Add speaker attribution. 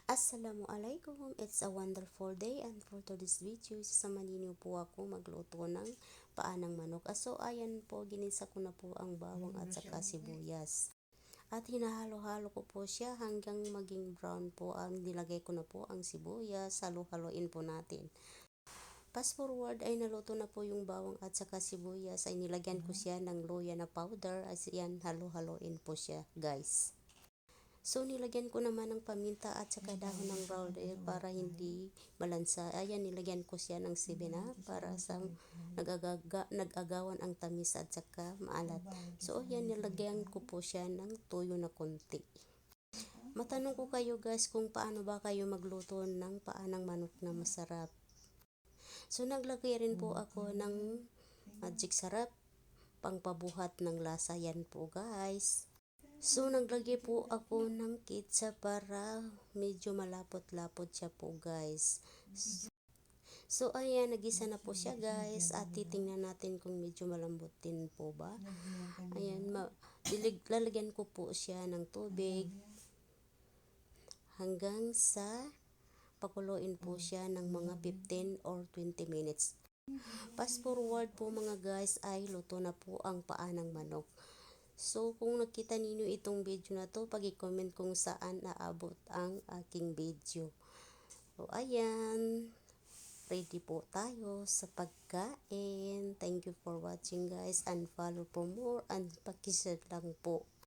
Speaker 1: Assalamualaikum, it's a wonderful day and for today's video, sasamahan niyo po ako magluto ng paanang manok. So ayan po, ginisa ko na po ang bawang at saka sibuyas. At hinahalo-halo ko po siya hanggang maging brown po. Nilagay ko na po ang sibuyas, halo-haloin po natin. Fast forward ay naluto na po yung bawang at saka sibuyas, ay nilagyan ko siya ng luya na powder. As yan, halo-haloin po siya guys. So, nilagyan ko naman ng paminta at saka dahon ng laurel para hindi malansa. Ayan, nilagyan ko siya ng 7-up para sa nag-agawan ang tamis at saka maalat. So, ayan, nilagyan ko po siya ng toyo na konti. Matanong ko kayo guys kung paano ba kayo magluto ng paanang manok na masarap. So, naglagay rin po ako ng magic sarap, pangpabuhat ng lasa yan po guys. So, naglagay po ako ng ketchup para medyo malapot-lapot siya po guys. So, ayan, nagisa na po siya guys at titingnan natin kung medyo malambot din po ba. Ayan, lalagyan ko po siya ng tubig hanggang sa pakuluin po siya ng mga 15 or 20 minutes. Fast forward po mga guys ay luto na po ang paanang manok. So, kung nakita ninyo itong video na to, pag-comment kung saan naabot ang aking video. So, ayan. Ready po tayo sa pagkain. Thank you for watching guys and follow for more and pakishare lang po.